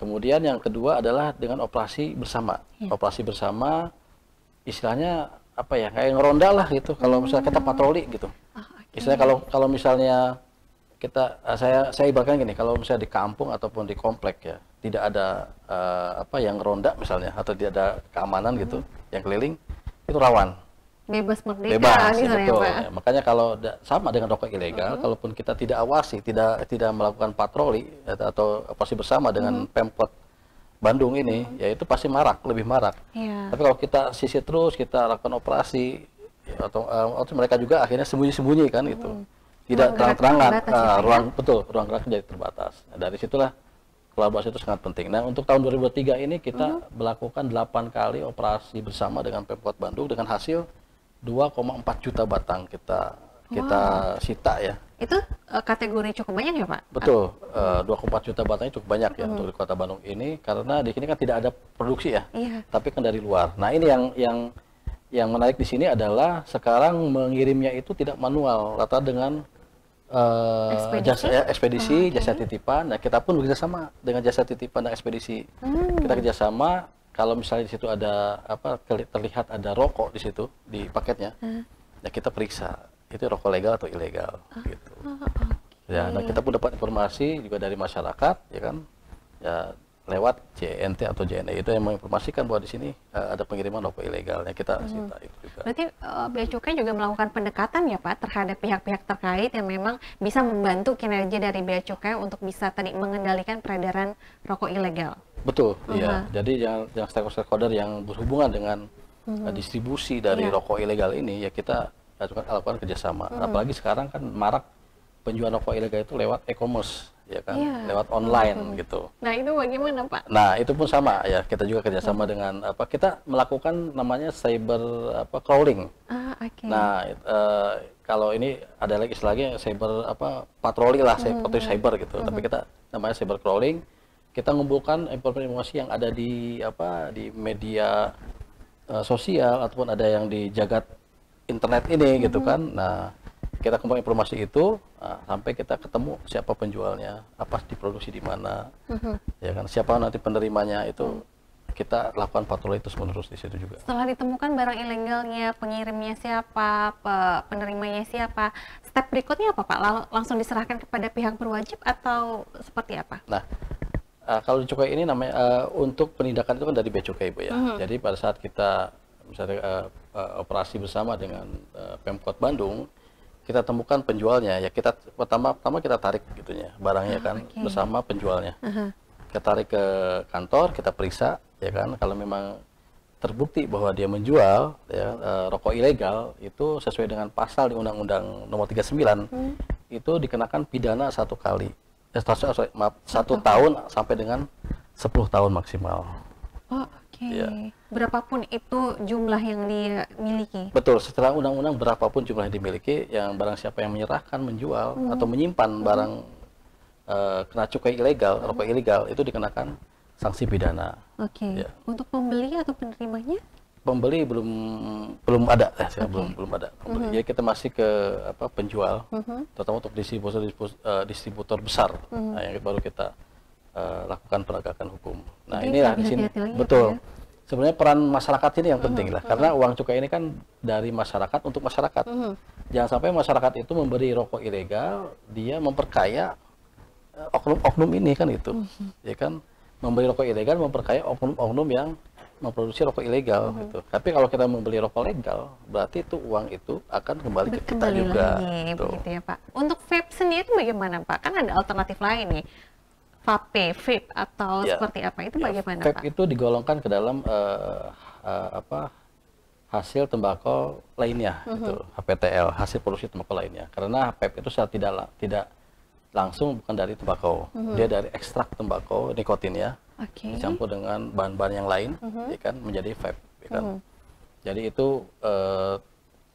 Kemudian yang kedua adalah dengan operasi bersama. Operasi bersama istilahnya kayak ngeronda lah gitu. Kalau misalnya kita patroli gitu. Istilahnya kalau misalnya saya ibaratkan gini, kalau misalnya di kampung ataupun di komplek ya, tidak ada yang ngeronda misalnya, atau tidak ada keamanan gitu yang keliling, itu rawan. Bebas merdeka. Bebas, ya, betul. Ya, makanya kalau sama dengan rokok ilegal, kalaupun kita tidak awasi, tidak melakukan patroli atau operasi bersama dengan Pemkot Bandung ini, ya itu pasti lebih marak. Tapi kalau kita sisir terus, kita lakukan operasi, ya, atau mereka juga akhirnya sembunyi-sembunyi kan itu, tidak terang-terangan, ruang gerak jadi terbatas. Nah, dari situlah kolaborasi itu sangat penting. Nah, untuk tahun 2023 ini kita melakukan 8 kali operasi bersama dengan Pemkot Bandung dengan hasil 2,4 juta batang kita sita ya. Itu kategori cukup banyak ya Pak? Betul, 2,4 juta batangnya cukup banyak ya untuk di Kota Bandung ini, karena di sini kan tidak ada produksi ya, tapi kan dari luar. Nah, ini yang menarik di sini adalah sekarang mengirimnya itu tidak manual, rata dengan ekspedisi, Oke. jasa titipan. Nah, kita pun bekerja sama dengan jasa titipan dan ekspedisi. Kita kerjasama. Kalau misalnya di situ ada terlihat ada rokok di situ di paketnya, ya kita periksa itu rokok legal atau ilegal, gitu. Ya, nah kita pun dapat informasi juga dari masyarakat, ya kan, ya lewat JNT atau JNE itu yang menginformasikan bahwa di sini ada pengiriman rokok ilegal. Ya kita sita itu juga. Berarti Bea Cukai juga melakukan pendekatan ya Pak terhadap pihak-pihak terkait yang memang bisa membantu kinerja dari Bea Cukai untuk bisa tadi mengendalikan peredaran rokok ilegal. Betul, iya. Jadi yang stakeholder yang berhubungan dengan distribusi dari rokok ilegal ini, ya kita lakukan kerjasama. Apalagi sekarang kan marak penjualan rokok ilegal itu lewat e-commerce, ya kan, lewat online gitu. Nah itu bagaimana Pak? Nah itu pun sama ya, kita juga kerjasama dengan kita melakukan namanya cyber crawling. Oke. Nah kalau ini ada lagi istilahnya cyber patroli lah, patroli cyber gitu. Tapi kita namanya cyber crawling. Kita mengumpulkan informasi yang ada di di media sosial ataupun ada yang di jagat internet ini gitu kan. Nah kita kumpulkan informasi itu sampai kita ketemu siapa penjualnya, apa diproduksi di mana, ya kan, siapa nanti penerimanya itu kita lakukan patroli terus menerus di situ juga. Setelah ditemukan barang ilegalnya, pengirimnya siapa, penerimanya siapa, step berikutnya apa Pak? Langsung diserahkan kepada pihak berwajib atau seperti apa? Nah kalau di cukai ini namanya untuk penindakan itu kan dari Bea Cukai Bu ya. Jadi pada saat kita misalnya operasi bersama dengan Pemkot Bandung, kita temukan penjualnya, ya kita pertama kita tarik gitunya barangnya kan bersama penjualnya. Kita tarik ke kantor, kita periksa, ya kan, kalau memang terbukti bahwa dia menjual ya rokok ilegal itu sesuai dengan pasal di Undang-Undang Nomor 39 itu dikenakan pidana 1 kali. Maaf, 1 tahun sampai dengan 10 tahun maksimal. Oke. Ya. Berapapun itu jumlah yang dia miliki. Betul, setelah undang-undang berapapun jumlah yang dimiliki, yang barang siapa yang menyerahkan, menjual atau menyimpan barang kena cukai ilegal, rokok ilegal itu dikenakan sanksi pidana. Oke. Ya. Untuk pembeli atau penerimanya? Pembeli belum ada, belum ada. Pembeli. Jadi kita masih ke penjual, terutama untuk distributor besar, nah, yang baru kita lakukan penegakan hukum. Nah inilah di sini betul. Ya? Sebenarnya peran masyarakat ini yang penting lah, karena uang cukai ini kan dari masyarakat untuk masyarakat. Jangan sampai masyarakat itu memberi rokok ilegal, dia memperkaya oknum-oknum ini kan itu, ya kan, memberi rokok ilegal memperkaya oknum-oknum yang memproduksi rokok ilegal gitu. Tapi kalau kita membeli rokok legal, berarti itu uang itu akan kembali ke kita juga. Begitu ya Pak. Untuk vape sendiri bagaimana Pak? Kan ada alternatif lain nih. Vape, atau seperti apa itu bagaimana vape Pak? itu digolongkan ke dalam hasil tembakau lainnya, itu HPTL, hasil produksi tembakau lainnya. Karena vape itu tidak langsung bukan dari tembakau, dia dari ekstrak tembakau nikotinnya, dicampur dengan bahan-bahan yang lain, ya kan, menjadi vape, ya kan. Jadi itu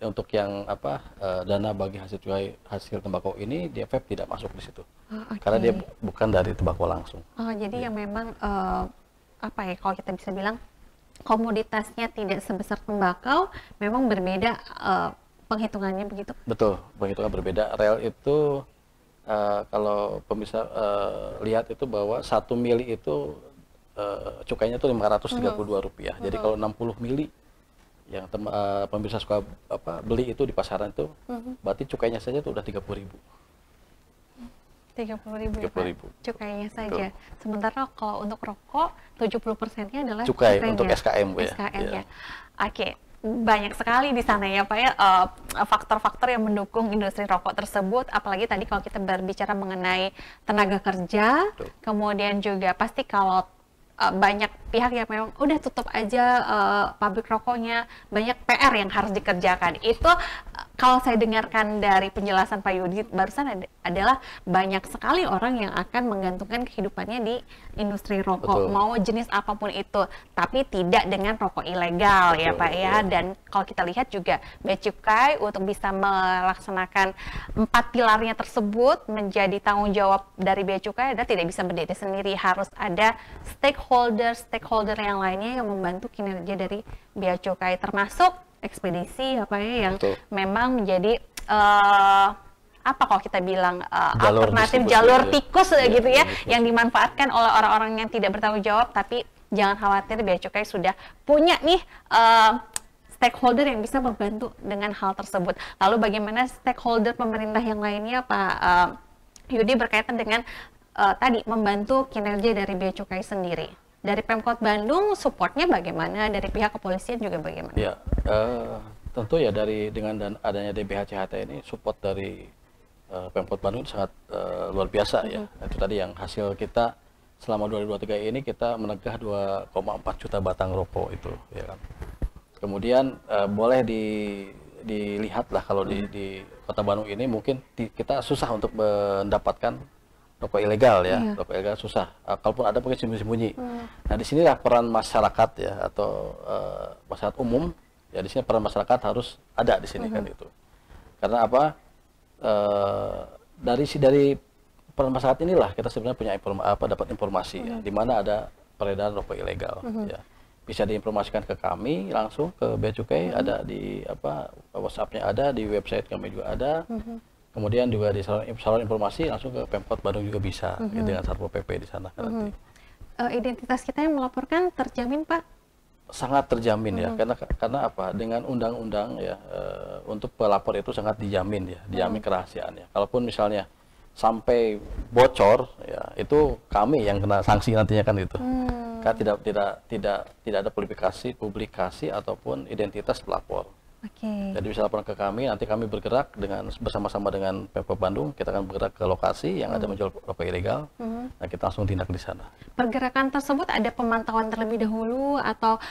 untuk yang dana bagi hasil tembakau ini, dia vape tidak masuk di situ, karena dia bukan dari tembakau langsung. Jadi yang memang kalau kita bisa bilang komoditasnya tidak sebesar tembakau, memang berbeda penghitungannya begitu? Betul, penghitungan berbeda. Rel itu kalau pemirsa lihat itu bahwa 1 mili itu cukainya itu Rp532. Jadi kalau 60 mili yang pemirsa suka beli itu di pasaran itu, berarti cukainya saja itu udah 30.000. 30.000 cukainya saja. Betul. Sementara kalau untuk rokok 70%-nya adalah cukai untuk SKM Bu ya. SKM ya. Oke. Banyak sekali di sana ya Pak ya faktor-faktor yang mendukung industri rokok tersebut, apalagi tadi kalau kita berbicara mengenai tenaga kerja. Betul. Kemudian juga pasti kalau banyak pihak yang memang udah tutup aja pabrik rokoknya, banyak PR yang harus dikerjakan. Itu kalau saya dengarkan dari penjelasan Pak Yudi barusan adalah banyak sekali orang yang akan menggantungkan kehidupannya di industri rokok. Betul. Mau jenis apapun itu, tapi tidak dengan rokok ilegal. Betul, ya Pak ya. Dan kalau kita lihat juga Bea Cukai untuk bisa melaksanakan 4 pilarnya tersebut menjadi tanggung jawab dari Bea Cukai adalah tidak bisa berdiri sendiri, harus ada stakeholder yang lainnya yang membantu kinerja dari Bea Cukai, termasuk ekspedisi apa ya yang Betul. Memang menjadi apa kalau kita bilang Jalur alternatif distribusi, jalur ya. tikus Ya, gitu ya, tikus. yang dimanfaatkan oleh orang-orang yang tidak bertanggung jawab. Tapi jangan khawatir, Bea Cukai sudah punya nih stakeholder yang bisa membantu dengan hal tersebut. Lalu bagaimana stakeholder pemerintah yang lainnya, Pak Yudi, berkaitan dengan tadi membantu kinerja dari Bea Cukai sendiri? Dari Pemkot Bandung supportnya bagaimana? Dari pihak kepolisian juga bagaimana? Ya, tentu ya dengan adanya DBHCHT ini support dari Pemkot Bandung sangat luar biasa ya. Itu tadi yang hasil kita selama 2023 ini kita menegah 2,4 juta batang rokok itu, ya kan. Kemudian boleh dilihat lah kalau di Kota Bandung ini mungkin kita susah untuk mendapatkan rokok ilegal ya, rokok ilegal susah. Kalaupun ada mungkin sembunyi-sembunyi. Nah, disinilah peran masyarakat ya atau masyarakat umum ya, di sini peran masyarakat harus ada di sini kan itu. Karena apa? Dari peran masyarakat inilah kita sebenarnya punya dapat informasi ya, di mana ada peredaran rokok ilegal ya. Bisa diinformasikan ke kami langsung ke Bea Cukai, ada di WhatsApp-nya ada, di website kami juga ada. Kemudian juga di saluran informasi langsung ke Pemkot Bandung juga bisa dengan Satpol PP di sana nanti. Identitas kita yang melaporkan terjamin, Pak? Sangat terjamin ya, karena apa? Dengan undang-undang ya, untuk pelapor itu sangat dijamin ya, dijamin kerahasiaannya. Kalaupun misalnya sampai bocor ya, itu kami yang kena sanksi nantinya kan itu. Karena tidak ada publikasi ataupun identitas pelapor. Jadi bisa laporan ke kami, nanti kami bergerak bersama-sama dengan Pemkot Bandung, kita akan bergerak ke lokasi yang ada menjual rokok ilegal, dan kita langsung tindak di sana. Pergerakan tersebut ada pemantauan terlebih dahulu atau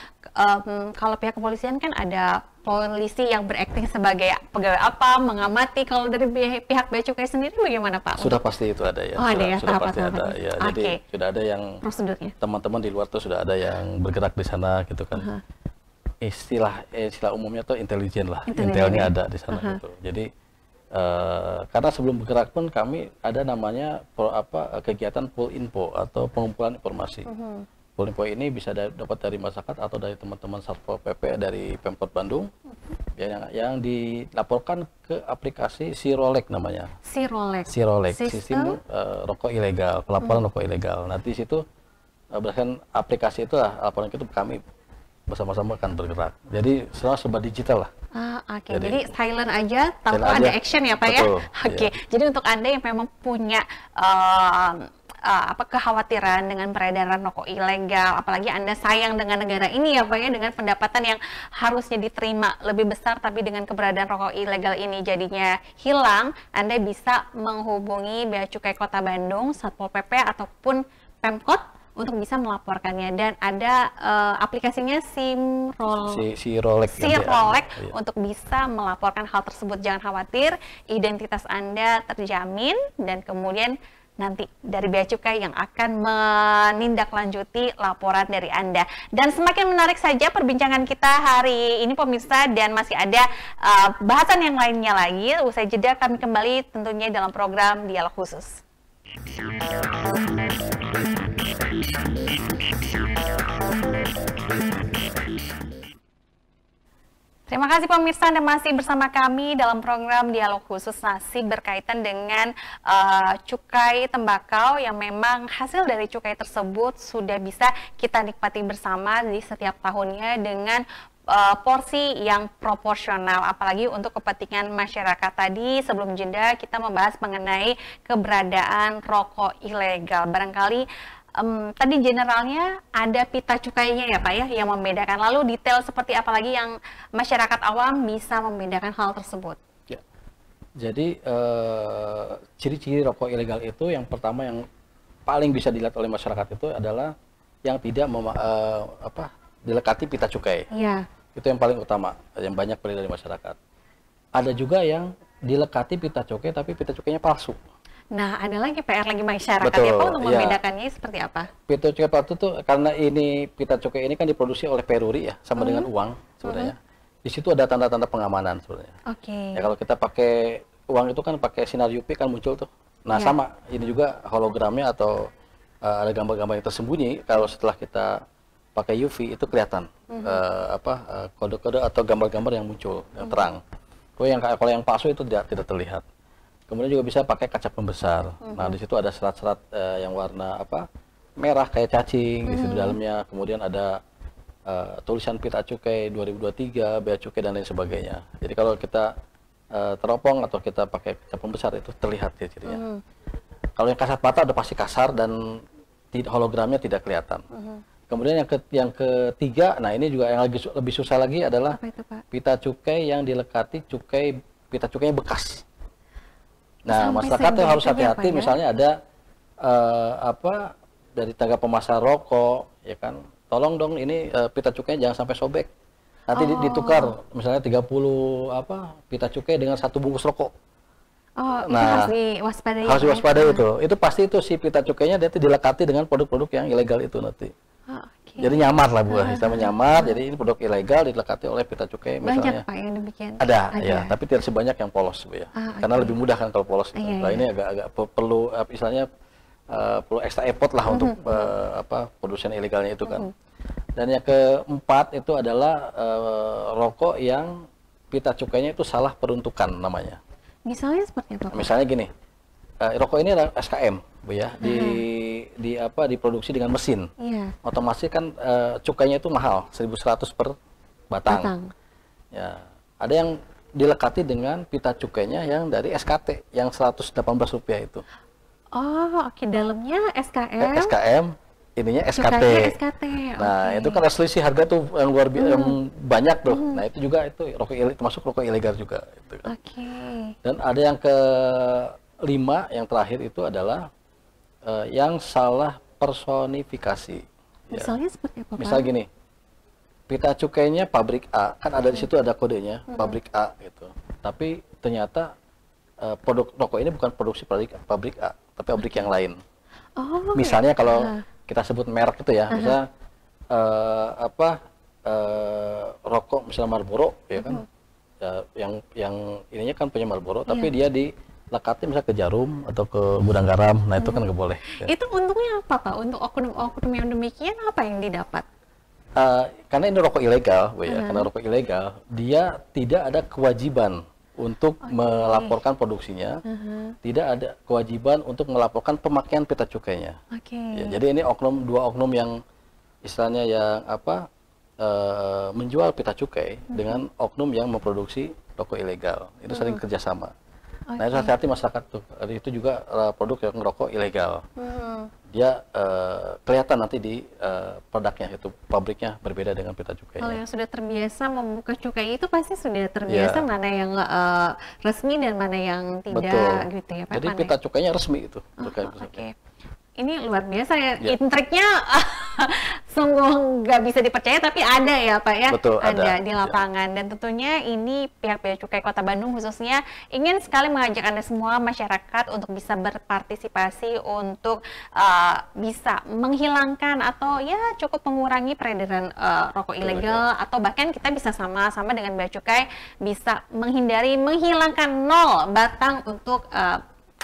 kalau pihak kepolisian kan ada polisi yang berakting sebagai pegawai apa, mengamati. Kalau dari pihak Bea Cukai sendiri bagaimana, Pak? Sudah pasti itu ada ya. Oh, ada ya, sudah pasti ada ya. Jadi sudah ada yang prosedurnya. Teman-teman di luar tuh sudah ada yang bergerak di sana gitu kan. Istilah umumnya tuh intelijen lah, intelnya ada di sana gitu. Jadi karena sebelum bergerak pun kami ada namanya kegiatan pool info atau pengumpulan informasi. Pool info ini bisa dapat dari masyarakat atau dari teman-teman Satpol PP dari Pemkot Bandung yang dilaporkan ke aplikasi Sirolek namanya. Sirolek, sistem rokok ilegal, pelaporan rokok ilegal. Nah, di situ berdasarkan aplikasi itulah laporan itu kami bersama-sama akan bergerak. Jadi semua serba digital lah. Jadi silent aja tanpa ada action ya, Pak. Betul, ya. Jadi untuk Anda yang memang punya kekhawatiran dengan peredaran rokok ilegal, apalagi Anda sayang dengan negara ini ya, Pak ya, dengan pendapatan yang harusnya diterima lebih besar, tapi dengan keberadaan rokok ilegal ini jadinya hilang, Anda bisa menghubungi Bea Cukai Kota Bandung, Satpol PP ataupun Pemkot untuk bisa melaporkannya. Dan ada aplikasinya Sirolek untuk bisa melaporkan hal tersebut. Jangan khawatir, identitas Anda terjamin, dan kemudian nanti dari Bea Cukai yang akan menindaklanjuti laporan dari Anda. Dan semakin menarik saja perbincangan kita hari ini, pemirsa, dan masih ada bahasan yang lainnya lagi. Usai jeda kami kembali tentunya dalam program Dialog Khusus. Terima kasih pemirsa, Anda masih bersama kami dalam program Dialog Khusus, masih berkaitan dengan cukai tembakau yang memang hasil dari cukai tersebut sudah bisa kita nikmati bersama di setiap tahunnya dengan porsi yang proporsional, apalagi untuk kepentingan masyarakat. Tadi sebelum jeda kita membahas mengenai keberadaan rokok ilegal. Barangkali tadi generalnya ada pita cukainya ya, Pak ya, yang membedakan. Lalu detail seperti apa lagi yang masyarakat awam bisa membedakan hal tersebut? Ya. Jadi ciri-ciri rokok ilegal itu yang pertama yang paling bisa dilihat oleh masyarakat itu adalah yang tidak dilekati pita cukai. Iya. Itu yang paling utama, yang banyak beredar dari masyarakat. Ada juga yang dilekati pita cukai tapi pita cukainya palsu. Nah, ada lagi PR lagi masyarakat. Betul, ya, Pak, untuk membedakannya seperti apa? Pita cukai palsu tuh karena ini pita cukai ini kan diproduksi oleh Peruri ya, sama dengan uang sebenarnya. Di situ ada tanda-tanda pengamanan sebenarnya. Ya, kalau kita pakai uang itu kan pakai sinar UV kan muncul tuh. Nah, sama ini juga hologramnya atau ada gambar-gambar yang tersembunyi. Kalau setelah kita pakai UV itu kelihatan kode-kode atau gambar-gambar yang muncul yang terang. Kalau yang palsu itu tidak terlihat. Kemudian juga bisa pakai kaca pembesar. Nah, di situ ada serat-serat yang warna apa? Merah kayak cacing di situ dalamnya. Kemudian ada tulisan pita cukai 2023, bea cukai dan lain sebagainya. Jadi kalau kita teropong atau kita pakai kaca pembesar itu terlihat ciri-cirinya. Kalau yang kasat mata udah pasti kasar dan hologramnya tidak kelihatan. Kemudian yang ketiga, nah ini juga yang lebih susah lagi adalah Apa itu, Pak? pita cukai yang dilekati pita cukainya bekas. Nah, Sampai masyarakat tuh harus segitunya, hati-hati. Pak, ya? Misalnya ada dari tenaga pemasar rokok, ya kan, tolong dong ini pita cukainya jangan sampai sobek. Nanti ditukar, misalnya 30 pita cukai dengan 1 bungkus rokok. Oh, itu Nah, harus diwaspadai. harus ya? diwaspadai itu. Itu pasti itu si pita cukainya dia dilekati dengan produk-produk yang ilegal itu nanti. Oh, oke. Jadi nyamar lah Bu, istilahnya nyamar. Jadi ini produk ilegal dilekati oleh pita cukai misalnya. Banyak, Pak, yang demikian. Ada, ya, tapi tidak sebanyak yang polos Bu ya. Karena lebih mudah kan kalau polos. Iya, Nah, iya. ini agak perlu istilahnya perlu extra effort lah untuk produsen ilegalnya itu kan. Dan yang keempat itu adalah rokok yang pita cukainya itu salah peruntukan namanya. Misalnya seperti apa, Pak? Misalnya gini, rokok ini adalah SKM, Bu ya, diproduksi dengan mesin. Iya. Otomatis kan cukainya itu mahal, 1.100 per batang. Ya, ada yang dilekati dengan pita cukainya yang dari SKT yang Rp118 itu. Oh, oke. Dalamnya SKM. SKM, ininya SKT. Cukainya SKT. Nah, oke. itu kan selisih harga tuh yang luar biasa, yang banyak tuh. Nah, itu juga itu rokok termasuk rokok ilegal juga. Itu kan. Oke. Dan ada yang kelima, yang terakhir itu adalah yang salah personifikasi. Ya. Misalnya seperti apa, Pak? Misal gini, pita cukainya pabrik A, kan ada di situ ada kodenya pabrik A gitu. Tapi ternyata produk rokok ini bukan produksi pabrik A, tapi pabrik yang lain. Oh, Misalnya ya. kalau kita sebut merek itu ya, misalnya rokok misalnya Marlboro ya kan, yang ininya kan punya Marlboro, tapi dia dilekati misalnya ke jarum atau ke gudang garam, nah itu kan nggak boleh. Ya. Itu untungnya apa, Pak? Untuk oknum-oknum yang demikian apa yang didapat? Karena ini rokok ilegal, Bu ya, karena rokok ilegal, dia tidak ada kewajiban untuk melaporkan produksinya, tidak ada kewajiban untuk melaporkan pemakaian pita cukainya. Oke. Ya, jadi ini dua oknum yang istilahnya yang menjual pita cukai dengan oknum yang memproduksi rokok ilegal. Itu sering kerjasama. Nah, itu hati-hati masyarakat tuh. Itu juga produk yang rokok ilegal. Dia kelihatan nanti di produknya itu, pabriknya berbeda dengan pita cukainya. Kalau yang sudah terbiasa membuka cukai itu pasti sudah terbiasa mana yang resmi dan mana yang tidak. Betul. Gitu ya, Pak. Jadi pita cukainya resmi itu. Oke. Ini luar biasa ya. Intriknya sungguh nggak bisa dipercaya, tapi ada ya, Pak ya. Betul, ada di lapangan. Dan tentunya ini pihak Bea Cukai Kota Bandung khususnya ingin sekali mengajak Anda semua masyarakat untuk bisa berpartisipasi untuk bisa menghilangkan atau ya cukup mengurangi peredaran rokok ilegal, atau bahkan kita bisa sama-sama dengan Bea Cukai bisa menghilangkan 0 batang untuk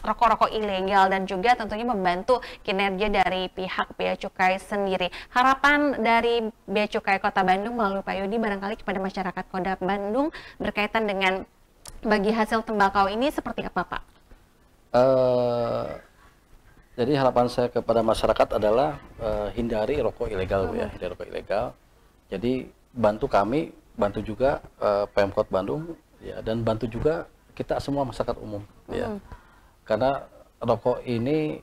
rokok-rokok ilegal, dan juga tentunya membantu kinerja dari pihak Bea Cukai sendiri. Harapan dari Bea Cukai Kota Bandung melalui Pak Yudi barangkali kepada masyarakat Kota Bandung berkaitan dengan bagi hasil tembakau ini seperti apa, Pak? Jadi harapan saya kepada masyarakat adalah hindari rokok ilegal, Bu ya, hindari rokok ilegal. Jadi bantu kami, bantu juga Pemkot Bandung, ya, dan bantu juga kita semua masyarakat umum, ya. Karena rokok ini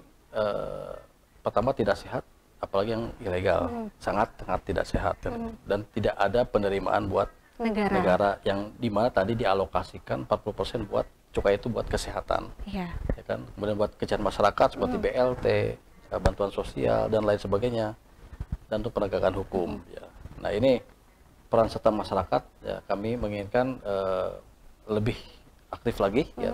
pertama tidak sehat, apalagi yang ilegal, sangat tidak sehat, dan tidak ada penerimaan buat negara yang dimana tadi dialokasikan 40% buat cukai itu buat kesehatan, ya kan, kemudian buat kegiatan masyarakat seperti BLT, bantuan sosial dan lain sebagainya, dan untuk penegakan hukum. Ya. Nah, ini peran serta masyarakat, ya, kami menginginkan lebih aktif lagi, ya,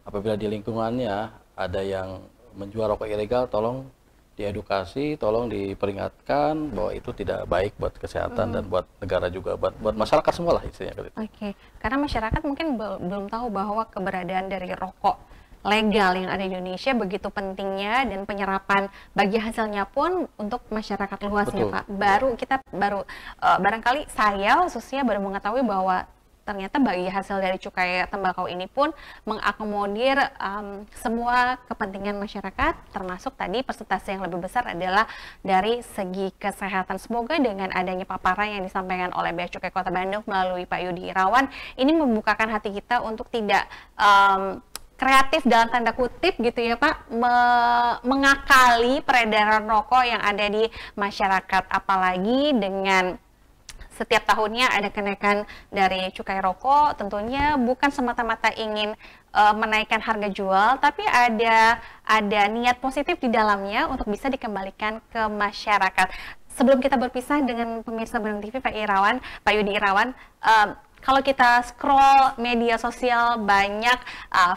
apabila di lingkungannya ada yang menjual rokok ilegal, tolong diedukasi, tolong diperingatkan bahwa itu tidak baik buat kesehatan dan buat negara juga, buat masyarakat semua lah istilahnya. Oke, karena masyarakat mungkin belum tahu bahwa keberadaan dari rokok legal yang ada di Indonesia begitu pentingnya, dan penyerapan bagi hasilnya pun untuk masyarakat luasnya, Pak. Barangkali saya khususnya baru mengetahui bahwa ternyata bagi hasil dari cukai tembakau ini pun mengakomodir semua kepentingan masyarakat, termasuk tadi persentase yang lebih besar adalah dari segi kesehatan. Semoga dengan adanya paparan yang disampaikan oleh Bea Cukai Kota Bandung melalui Pak Yudi Irawan ini membukakan hati kita untuk tidak kreatif dalam tanda kutip gitu ya Pak, mengakali peredaran rokok yang ada di masyarakat, apalagi dengan setiap tahunnya ada kenaikan dari cukai rokok, tentunya bukan semata-mata ingin menaikkan harga jual, tapi ada niat positif di dalamnya untuk bisa dikembalikan ke masyarakat. Sebelum kita berpisah dengan pemirsa Bandung TV, Pak Yudi Irawan, kalau kita scroll media sosial banyak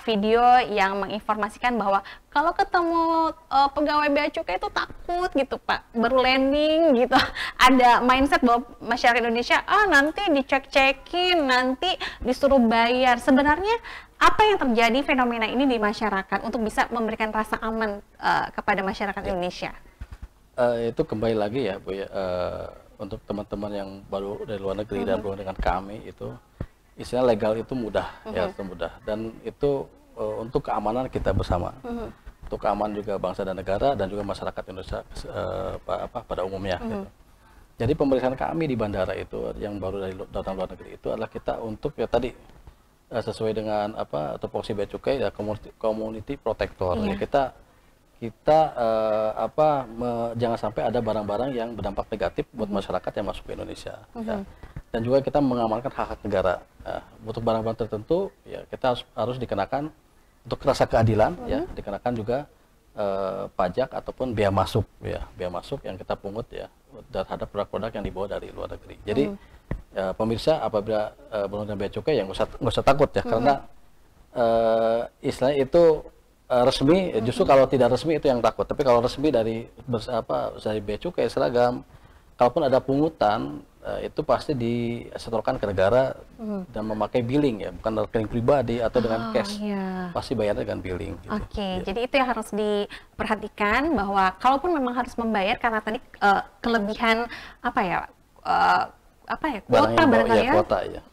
video yang menginformasikan bahwa kalau ketemu pegawai bea cukai itu takut gitu Pak, berlanding gitu. Ada mindset bahwa masyarakat Indonesia nanti dicek-cekin, nanti disuruh bayar. Sebenarnya apa yang terjadi fenomena ini di masyarakat untuk bisa memberikan rasa aman kepada masyarakat Indonesia? Itu kembali lagi ya Bu ya. Untuk teman-teman yang baru dari luar negeri dan berhubungan dengan kami itu istilah legal itu mudah ya, itu mudah, dan itu untuk keamanan kita bersama, untuk keamanan juga bangsa dan negara dan juga masyarakat Indonesia pada umumnya. Gitu. Jadi pemeriksaan kami di bandara itu yang baru dari datang luar negeri itu adalah kita untuk ya tadi sesuai dengan tupoksi bea cukai ya community protector. Ya, jangan sampai ada barang-barang yang berdampak negatif buat masyarakat yang masuk ke Indonesia. Ya. Dan juga kita mengamankan hak-hak negara. Untuk barang-barang tertentu, ya kita harus dikenakan untuk rasa keadilan, ya dikenakan juga pajak ataupun bea masuk, ya bea masuk yang kita pungut ya terhadap produk-produk yang dibawa dari luar negeri. Jadi pemirsa apabila berhubungan bea cukai ya nggak usah takut ya, karena istilahnya itu resmi, justru kalau tidak resmi itu yang takut. Tapi kalau resmi dari bea cukai seragam, kalaupun ada pungutan itu pasti disetorkan ke negara dan memakai billing ya, bukan rekening pribadi atau dengan cash. Pasti bayarnya dengan billing. Gitu. Jadi itu yang harus diperhatikan, bahwa kalaupun memang harus membayar karena tadi kelebihan kuota barangkali ya,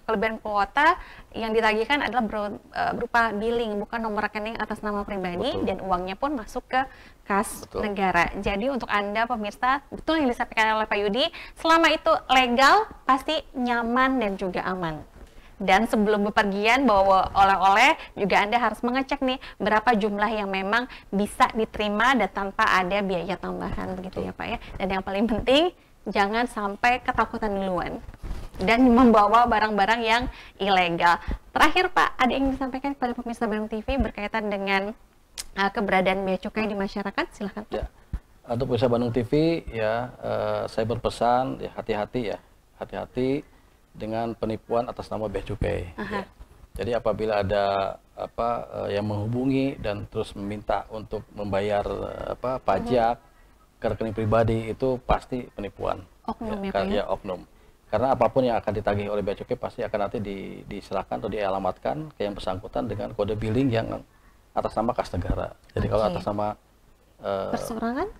kelebihan kuota yang ditagihkan adalah berupa billing, bukan nomor rekening atas nama pribadi. Dan uangnya pun masuk ke kas negara. Jadi untuk Anda pemirsa, betul yang disampaikan oleh Pak Yudi, selama itu legal pasti nyaman dan juga aman. Dan sebelum bepergian bawa oleh-oleh juga Anda harus mengecek nih berapa jumlah yang memang bisa diterima dan tanpa ada biaya tambahan begitu ya Pak ya. Dan yang paling penting, jangan sampai ketakutan duluan dan membawa barang-barang yang ilegal. Terakhir Pak, ada yang disampaikan kepada pemirsa Bandung TV berkaitan dengan keberadaan bea cukai di masyarakat? Silahkan Pak. Ya. Untuk pemirsa Bandung TV ya, saya berpesan ya hati-hati dengan penipuan atas nama bea cukai. Ya. Jadi apabila ada yang menghubungi dan terus meminta untuk membayar pajak ke rekening pribadi, itu pasti penipuan. Oknum ya, oknum. Karena apapun yang akan ditagih oleh bea cukai pasti akan nanti diserahkan atau dialamatkan ke yang bersangkutan dengan kode billing yang atas nama kas negara. Jadi kalau atas nama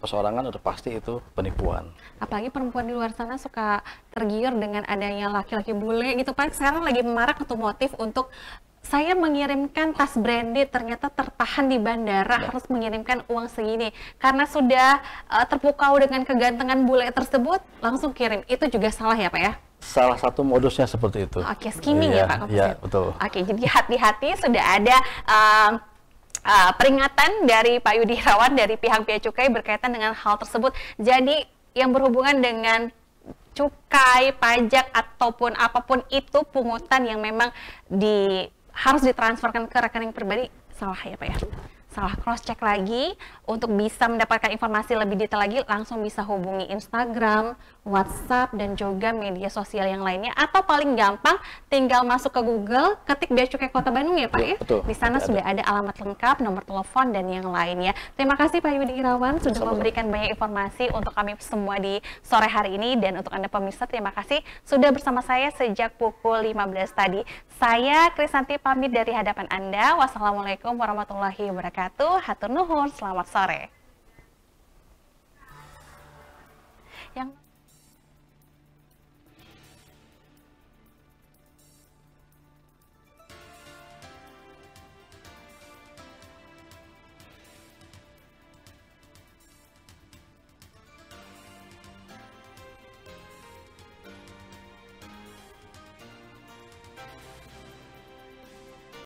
perseorangan udah pasti itu penipuan. Apalagi perempuan di luar sana suka tergiur dengan adanya laki-laki bule gitu Pak. Sekarang lagi marak otomotif untuk saya mengirimkan tas branded, ternyata tertahan di bandara harus mengirimkan uang segini karena sudah terpukau dengan kegantengan bule tersebut, langsung kirim. Itu juga salah ya Pak ya? Salah satu modusnya seperti itu. Oke, skimming ya Pak? Iya, betul. Oke, jadi hati-hati, sudah ada peringatan dari Pak Yudi Irawan dari pihak Bea Cukai berkaitan dengan hal tersebut. Jadi yang berhubungan dengan cukai, pajak ataupun apapun itu pungutan yang memang harus ditransferkan ke rekening pribadi, salah ya Pak ya? Salah, cross check lagi. Untuk bisa mendapatkan informasi lebih detail lagi, langsung bisa hubungi Instagram, WhatsApp, dan juga media sosial yang lainnya. Atau paling gampang, tinggal masuk ke Google, ketik Bea Cukai Kota Bandung ya Pak ya? Betul. Di sana sudah ada alamat lengkap, nomor telepon, dan yang lainnya. Terima kasih Pak Yudi Irawan sudah memberikan banyak informasi untuk kami semua di sore hari ini. Dan untuk Anda pemirsa, terima kasih sudah bersama saya sejak pukul 15 tadi. Saya Krisanti pamit dari hadapan Anda. Wassalamualaikum warahmatullahi wabarakatuh. Hatur nuhun, selamat sore. Yang